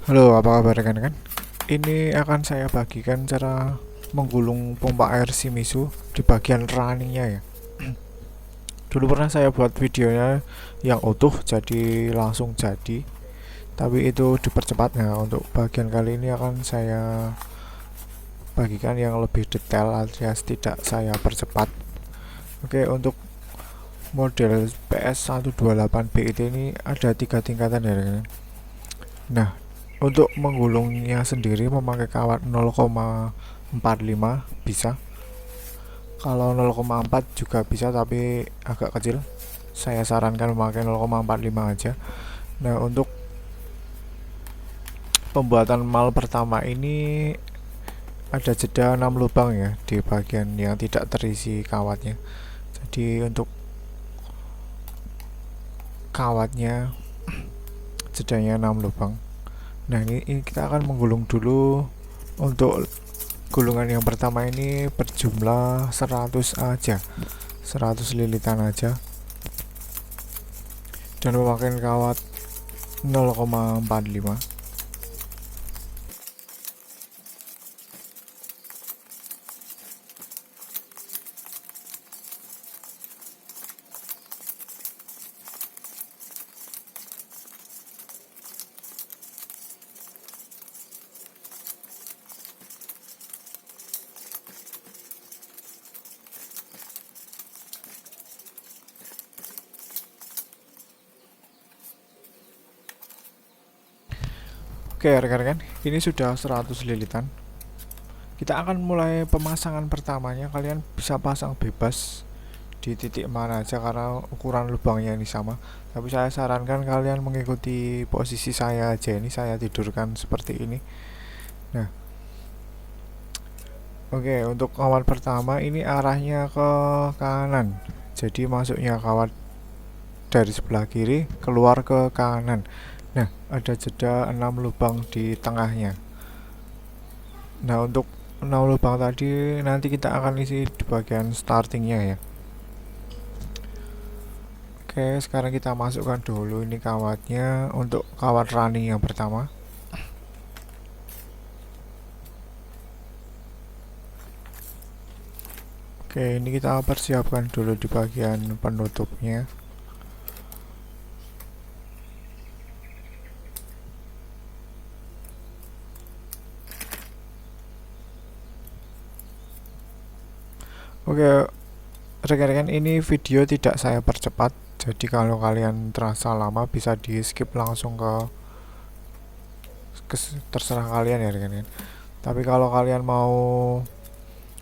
Halo, apa kabar rekan-rekan? Ini akan saya bagikan cara menggulung pompa air Shimizu di bagian runningnya ya. Dulu pernah saya buat videonya yang utuh, jadi langsung jadi. Tapi itu dipercepat. Nah, untuk bagian kali ini akan saya bagikan yang lebih detail alias tidak saya percepat. Oke, untuk model PS128BIT ini ada 3 tingkatan ya rekan-rekan. Nah, untuk menggulungnya sendiri memakai kawat 0,45 bisa. Kalau 0,4 juga bisa tapi agak kecil. Saya sarankan memakai 0,45 aja. Nah, untuk pembuatan mal pertama ini ada jeda 6 lubang ya di bagian yang tidak terisi kawatnya. Jadi untuk kawatnya jedanya 6 lubang. Nah, ini kita akan menggulung dulu. Untuk gulungan yang pertama ini berjumlah 100 aja, 100 lilitan aja, dan memakai kawat 0,45. Oke rekan-rekan, ini sudah 100 lilitan. Kita akan mulai pemasangan pertamanya. Kalian bisa pasang bebas di titik mana aja karena ukuran lubangnya ini sama, tapi saya sarankan kalian mengikuti posisi saya aja. Ini saya tidurkan seperti ini. Nah, oke, untuk kawat pertama ini arahnya ke kanan, jadi masuknya kawat dari sebelah kiri keluar ke kanan. Nah, ada jeda 6 lubang di tengahnya. Nah, untuk 6 lubang tadi nanti kita akan isi di bagian startingnya ya. Oke, sekarang kita masukkan dulu ini kawatnya untuk kawat running yang pertama. Oke, ini kita persiapkan dulu di bagian penutupnya. Oke, rekan-rekan, ini video tidak saya percepat, jadi kalau kalian terasa lama bisa di skip langsung ke terserah kalian ya rekan-rekan. Tapi kalau kalian mau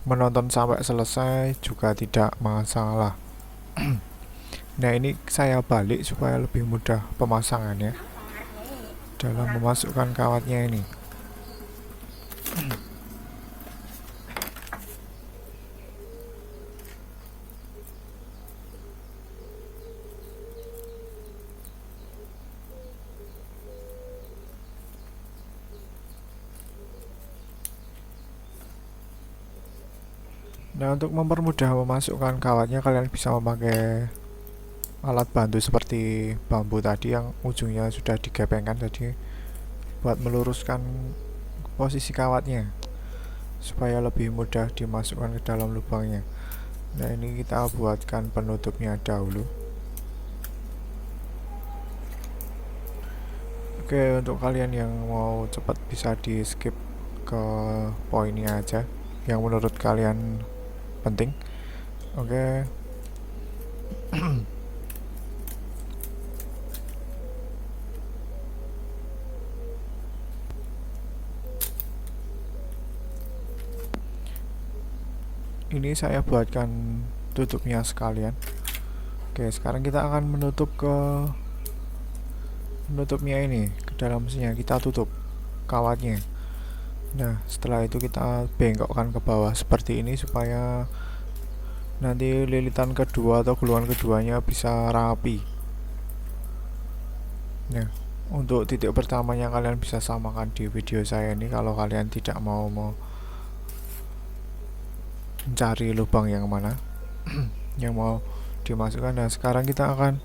menonton sampai selesai juga tidak masalah. Nah, ini saya balik supaya lebih mudah pemasangannya dalam memasukkan kawatnya ini. Nah, untuk mempermudah memasukkan kawatnya kalian bisa memakai alat bantu seperti bambu tadi yang ujungnya sudah digepengkan, jadi buat meluruskan posisi kawatnya supaya lebih mudah dimasukkan ke dalam lubangnya. Nah, ini kita buatkan penutupnya dahulu. Oke, untuk kalian yang mau cepat bisa di skip ke poinnya aja yang menurut kalian penting. Oke. Ini saya buatkan tutupnya sekalian. Oke, sekarang kita akan menutupnya ini ke dalam mesinnya. Kita tutup kawatnya. Nah, setelah itu kita bengkokkan ke bawah seperti ini supaya nanti lilitan kedua atau gulungan keduanya bisa rapi. Nah, untuk titik pertamanya kalian bisa samakan di video saya ini kalau kalian tidak mau mencari lubang yang mana yang mau dimasukkan. Nah, sekarang kita akan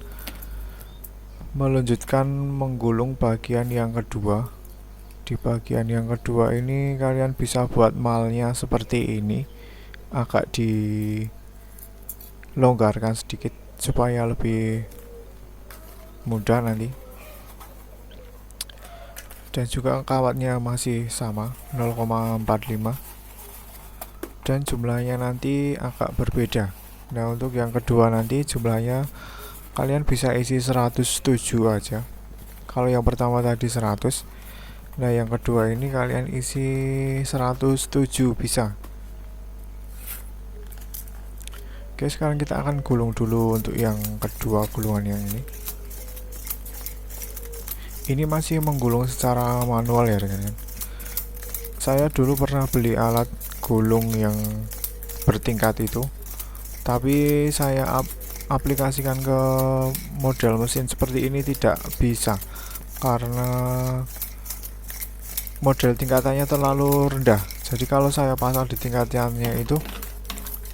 melanjutkan menggulung bagian yang kedua. Di bagian yang kedua ini kalian bisa buat malnya seperti ini, agak dilonggarkan sedikit supaya lebih mudah nanti. Dan juga kawatnya masih sama 0,45 dan jumlahnya nanti agak berbeda. Nah, untuk yang kedua nanti jumlahnya kalian bisa isi 107 aja. Kalau yang pertama tadi 100, nah yang kedua ini kalian isi 107 bisa. Oke, sekarang kita akan gulung dulu untuk yang kedua gulungan yang ini. Ini masih menggulung secara manual ya rekan-rekan. Saya dulu pernah beli alat gulung yang bertingkat itu, tapi saya aplikasikan ke model mesin seperti ini tidak bisa karena model tingkatannya terlalu rendah. Jadi kalau saya pasang di tingkatannya itu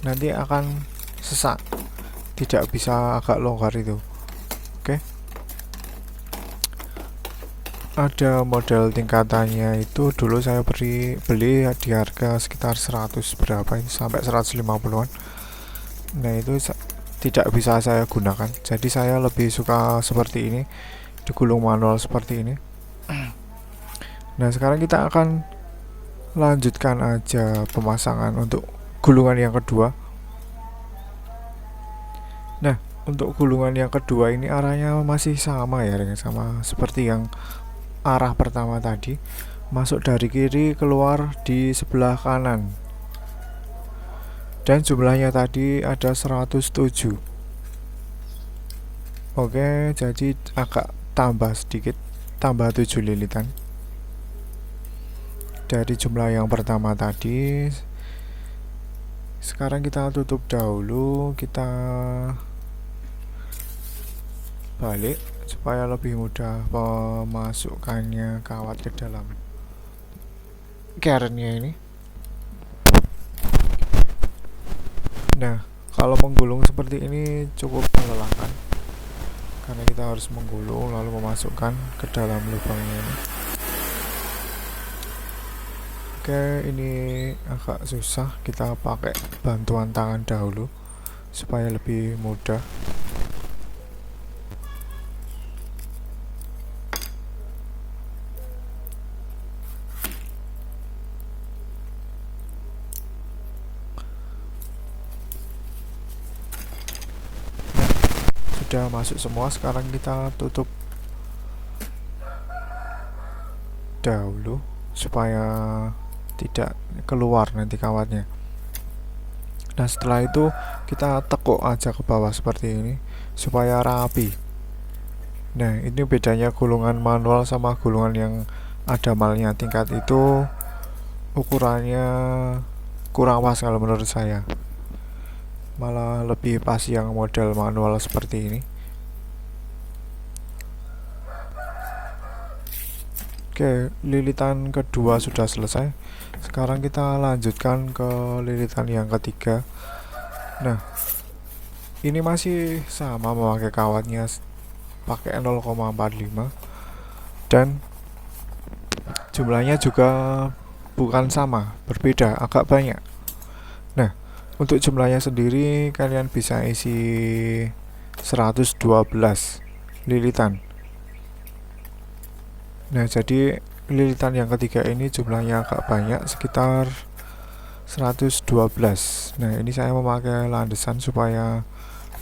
nanti akan sesak, tidak bisa agak longgar itu. Oke, ada model tingkatannya itu dulu saya beli di harga sekitar 100 berapa ini sampai 150-an. Nah, itu tidak bisa saya gunakan. Jadi saya lebih suka seperti ini, digulung manual seperti ini. Nah, sekarang kita akan lanjutkan aja pemasangan untuk gulungan yang kedua. Nah, untuk gulungan yang kedua ini arahnya masih sama ya, sama seperti yang arah pertama tadi, masuk dari kiri keluar di sebelah kanan, dan jumlahnya tadi ada 107. Oke, jadi agak tambah sedikit, tambah 7 lilitan dari jumlah yang pertama tadi. Sekarang kita tutup dahulu, kita balik supaya lebih mudah memasukkannya kawat ke dalam kerennya ini. Nah, kalau menggulung seperti ini cukup melelahkan karena kita harus menggulung lalu memasukkan ke dalam lubangnya ini. Oke, ini agak susah, kita pakai bantuan tangan dahulu supaya lebih mudah. Sudah masuk semua, sekarang kita tutup dahulu supaya tidak keluar nanti kawatnya. Nah, setelah itu kita tekuk aja ke bawah seperti ini supaya rapi. Nah, ini bedanya gulungan manual sama gulungan yang ada malnya tingkat itu, ukurannya kurang pas kalau menurut saya. Malah lebih pas yang model manual seperti ini. Oke, lilitan kedua sudah selesai. Sekarang kita lanjutkan ke lilitan yang ketiga. Nah, ini masih sama memakai kawatnya, pakai 0,45 dan jumlahnya juga bukan sama, berbeda, agak banyak. Nah, untuk jumlahnya sendiri kalian bisa isi 112 lilitan. Nah, jadi lilitan yang ketiga ini jumlahnya agak banyak, sekitar 112. Nah, ini saya memakai landesan supaya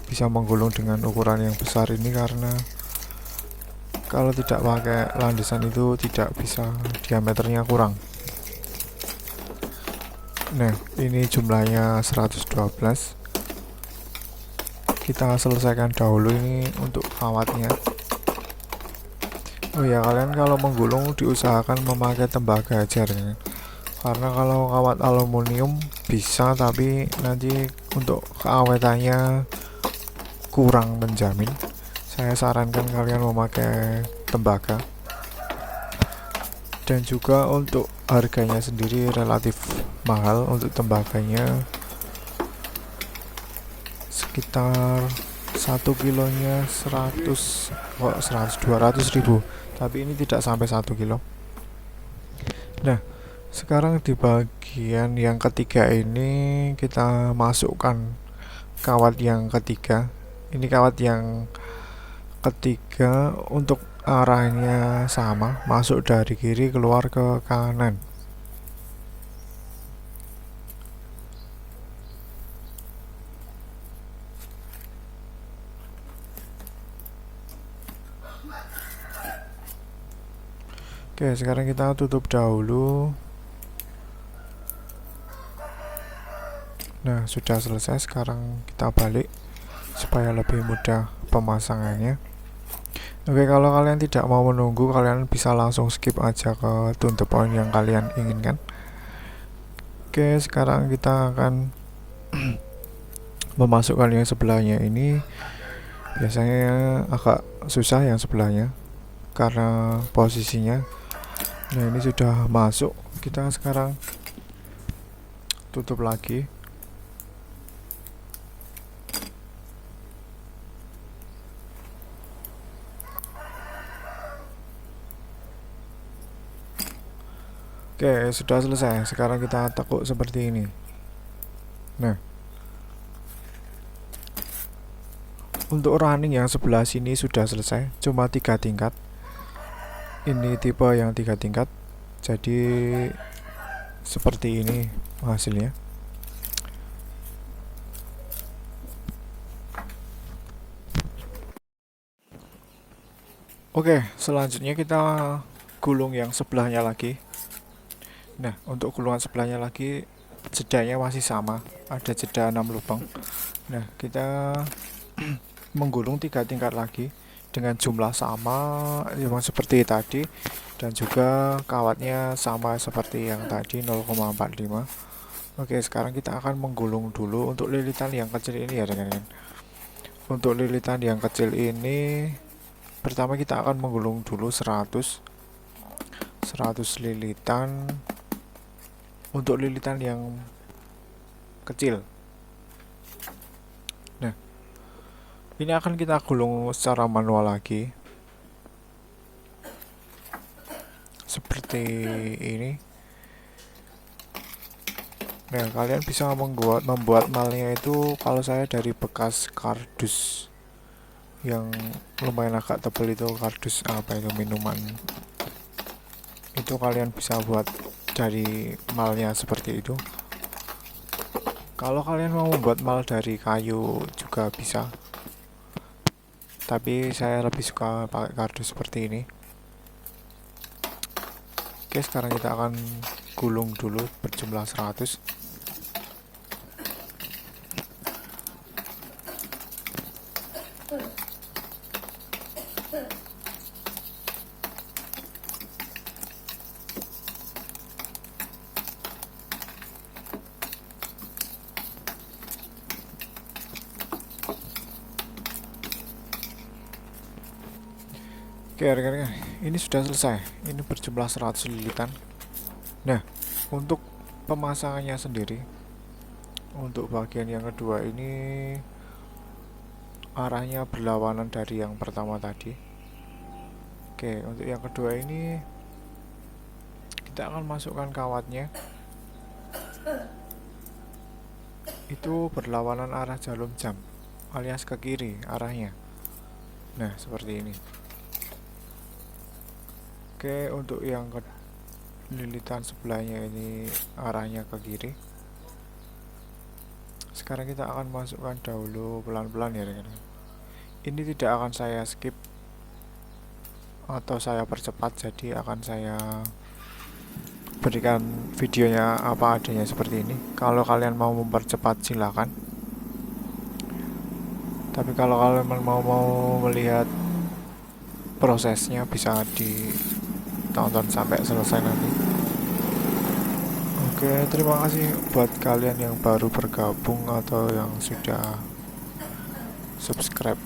bisa menggulung dengan ukuran yang besar ini, karena kalau tidak pakai landesan itu tidak bisa, diameternya kurang. Nah, ini jumlahnya 112. Kita selesaikan dahulu ini untuk kawatnya. Oh ya, kalian kalau menggulung diusahakan memakai tembaga aja ya. Karena kalau kawat aluminium bisa, tapi nanti untuk keawetannya kurang menjamin. Saya sarankan kalian memakai tembaga. Dan juga untuk harganya sendiri relatif mahal. Untuk tembaganya sekitar 1 kilonya 200 ribu, tapi ini tidak sampai 1 kilo. Nah, sekarang di bagian yang ketiga ini kita masukkan kawat yang ketiga. Ini kawat yang ketiga untuk arahnya sama, masuk dari kiri keluar ke kanan. Oke, sekarang kita tutup dahulu. Nah, sudah selesai. Sekarang kita balik supaya lebih mudah pemasangannya. Oke, kalau kalian tidak mau menunggu, kalian bisa langsung skip aja ke to the point yang kalian inginkan. Oke, sekarang kita akan memasukkan yang sebelahnya ini. Biasanya agak susah yang sebelahnya karena posisinya. Nah, ini sudah masuk. Kita sekarang tutup lagi. Oke, sudah selesai. Sekarang kita tekuk seperti ini. Nah, untuk running yang sebelah sini sudah selesai, cuma 3 tingkat. Ini tipe yang 3 tingkat, jadi seperti ini hasilnya. Oke, selanjutnya kita gulung yang sebelahnya lagi. Nah, untuk gulungan sebelahnya lagi jedanya masih sama, ada jeda 6 lubang. Nah, kita menggulung 3 tingkat lagi dengan jumlah sama yang seperti tadi, dan juga kawatnya sama seperti yang tadi 0,45. Oke, sekarang kita akan menggulung dulu untuk lilitan yang kecil ini ya rekan-rekan. Untuk lilitan yang kecil ini pertama kita akan menggulung dulu 100 lilitan untuk lilitan yang kecil. Nah, ini akan kita gulung secara manual lagi seperti ini. Nah, kalian bisa membuat malnya itu, kalau saya dari bekas kardus yang lumayan agak tebal itu, kardus apa itu, minuman itu, kalian bisa buat dari malnya seperti itu. Kalau kalian mau membuat mal dari kayu juga bisa, tapi saya lebih suka pakai kardus seperti ini. Oke, sekarang kita akan gulung dulu berjumlah 100. Oke rekan-rekan, ini sudah selesai. Ini berjumlah 100 lilitan. Nah, untuk pemasangannya sendiri, untuk bagian yang kedua ini arahnya berlawanan dari yang pertama tadi. Oke, untuk yang kedua ini kita akan masukkan kawatnya. Itu berlawanan arah jarum jam, alias ke kiri arahnya. Nah, seperti ini. Oke, untuk yang lilitan sebelahnya ini arahnya ke kiri. Sekarang kita akan masukkan dahulu pelan-pelan ya rekan. Ini tidak akan saya skip atau saya percepat, jadi akan saya berikan videonya apa adanya seperti ini. Kalau kalian mau mempercepat silakan, tapi kalau kalian mau melihat prosesnya bisa ditonton sampai selesai nanti. Oke, terima kasih buat kalian yang baru bergabung atau yang sudah subscribe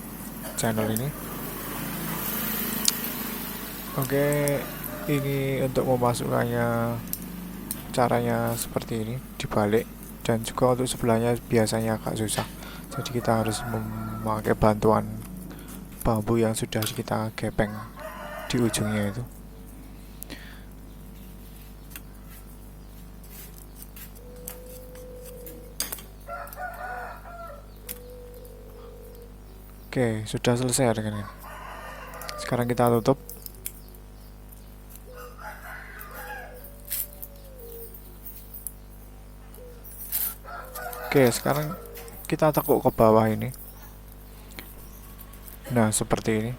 channel ini. Oke, ini untuk memasukkannya caranya seperti ini, dibalik, dan juga untuk sebelahnya biasanya agak susah, jadi kita harus memakai bantuan bambu yang sudah kita gepeng di ujungnya itu. Oke, sudah selesai rekan-rekan. Sekarang kita tutup. Oke, sekarang kita tekuk ke bawah ini. Nah, seperti ini.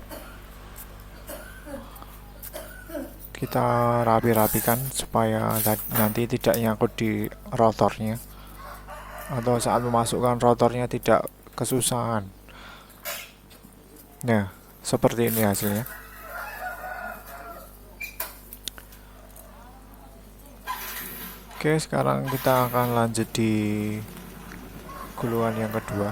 Kita rapi-rapikan supaya nanti tidak nyangkut di rotornya, atau saat memasukkan rotornya tidak kesusahan. Nah, seperti ini hasilnya. Oke, sekarang kita akan lanjut di gulungan yang kedua.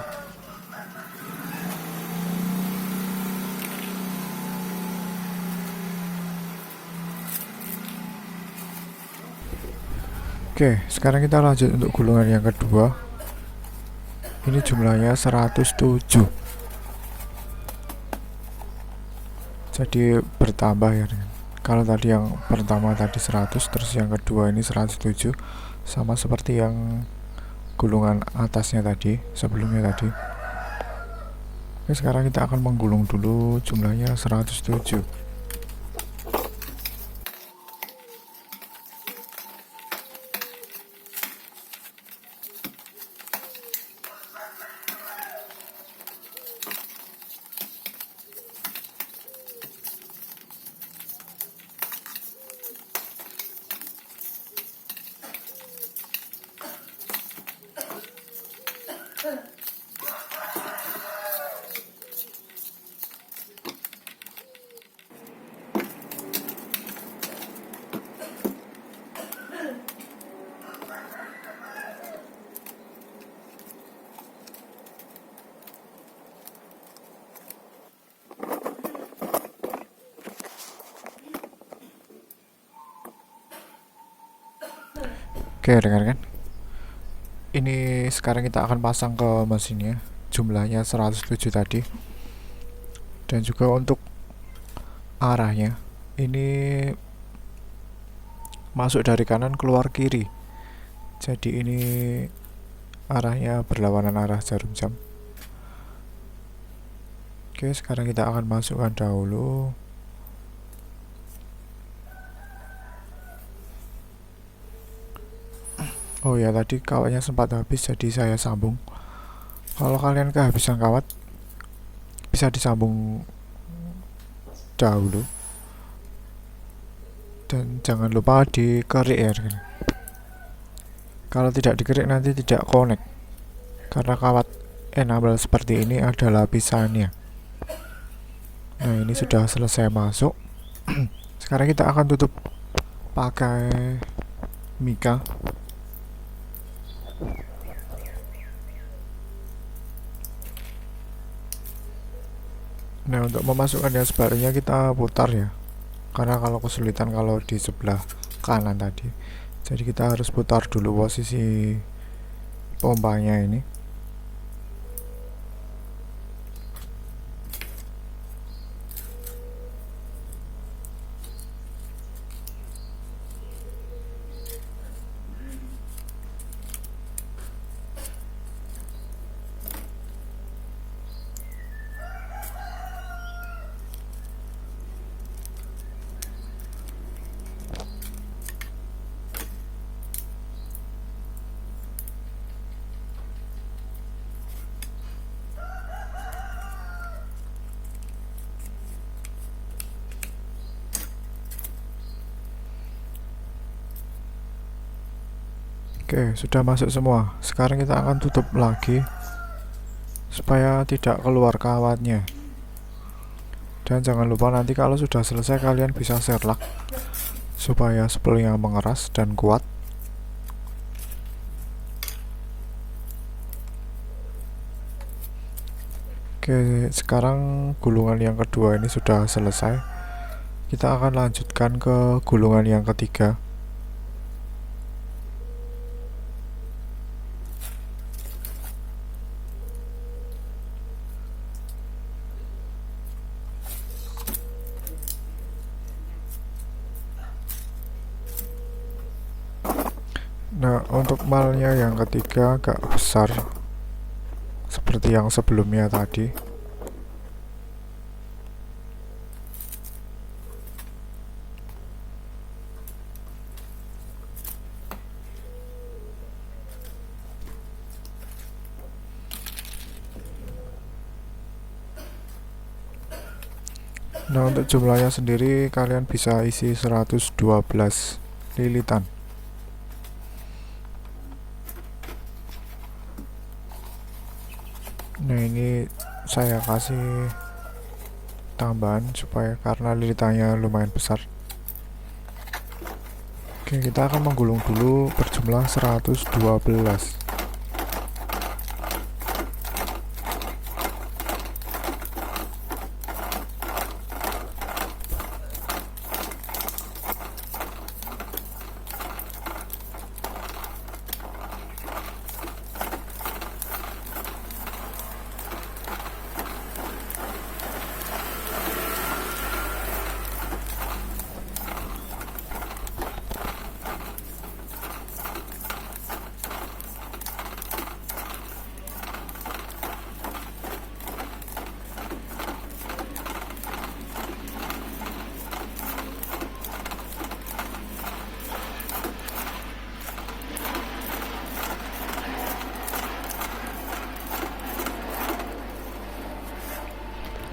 Oke, sekarang kita lanjut untuk gulungan yang kedua. Ini jumlahnya 107. Jadi bertambah ya. Kalau tadi yang pertama tadi 100, terus yang kedua ini 107, sama seperti yang gulungan atasnya tadi, sebelumnya tadi. Oke, sekarang kita akan menggulung dulu, jumlahnya 107. Oke, dengarkan. Ini sekarang kita akan pasang ke mesinnya, jumlahnya 107 tadi. Dan juga untuk arahnya, ini masuk dari kanan keluar kiri. Jadi ini arahnya berlawanan arah jarum jam. Oke, sekarang kita akan masukkan dahulu. Oh ya, tadi kawatnya sempat habis, jadi saya sambung. Kalau kalian kehabisan kawat, bisa disambung dahulu. Dan jangan lupa dikerik ya. Kalau tidak dikerik nanti tidak connect, karena kawat enamel seperti ini ada lapisannya. Nah, ini sudah selesai masuk. Sekarang kita akan tutup pakai mika. Nah, untuk memasukkan yang sebaliknya kita putar ya, karena kalau kesulitan kalau di sebelah kanan tadi, jadi kita harus putar dulu posisi pompanya ini. Oke, sudah masuk semua. Sekarang kita akan tutup lagi supaya tidak keluar kawatnya. Dan jangan lupa nanti kalau sudah selesai kalian bisa serlak supaya spoolnya mengeras dan kuat. Oke, sekarang gulungan yang kedua ini sudah selesai. Kita akan lanjutkan ke gulungan yang ketiga. Nah, untuk malnya yang ketiga agak besar seperti yang sebelumnya tadi. Nah, untuk jumlahnya sendiri kalian bisa isi 112 lilitan. Nah, ini saya kasih tambahan supaya karena lilitannya lumayan besar. Oke, kita akan menggulung dulu berjumlah 112.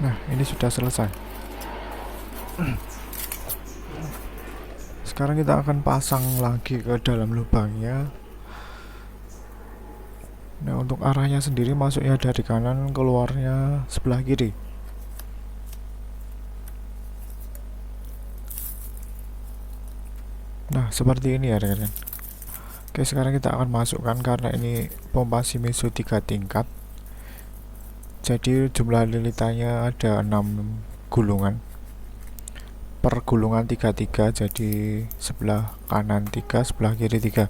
Nah, ini sudah selesai. Sekarang kita akan pasang lagi ke dalam lubangnya. Nah, untuk arahnya sendiri masuknya dari kanan, keluarnya sebelah kiri. Nah, seperti ini ya rekan-rekan. Oke, sekarang kita akan masukkan karena ini pompa Shimizu 3 tingkat. Jadi jumlah lilitannya ada 6 gulungan. Per gulungan 33, jadi sebelah kanan 3, sebelah kiri 3.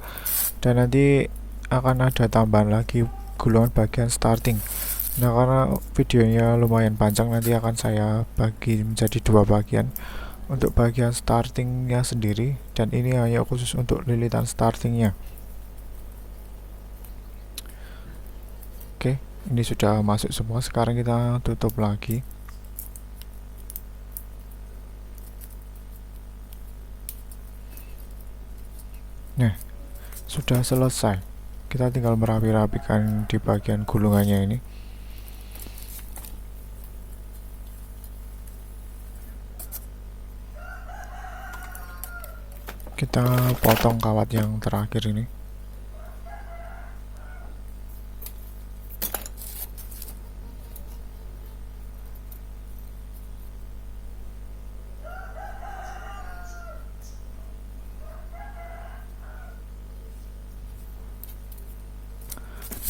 Dan nanti akan ada tambahan lagi gulungan bagian starting. Nah, karena videonya lumayan panjang, nanti akan saya bagi menjadi 2 bagian. Untuk bagian startingnya sendiri, dan ini hanya khusus untuk lilitan startingnya. Oke, ini sudah masuk semua. Sekarang kita tutup lagi. Nah, sudah selesai. Kita tinggal merapi-rapikan di bagian gulungannya ini. Kita potong kawat yang terakhir ini.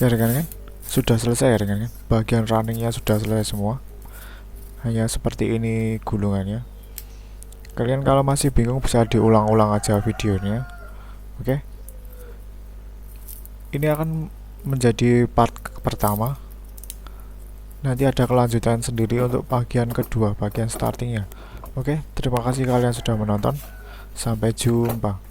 Ya rekan-rekan, sudah selesai ya rekan-rekan. Bagian runningnya sudah selesai semua. Hanya seperti ini gulungannya. Kalian kalau masih bingung bisa diulang-ulang aja videonya. Oke. Ini akan menjadi part pertama. Nanti ada kelanjutan sendiri untuk bagian kedua, bagian startingnya. Oke, terima kasih kalian sudah menonton. Sampai jumpa.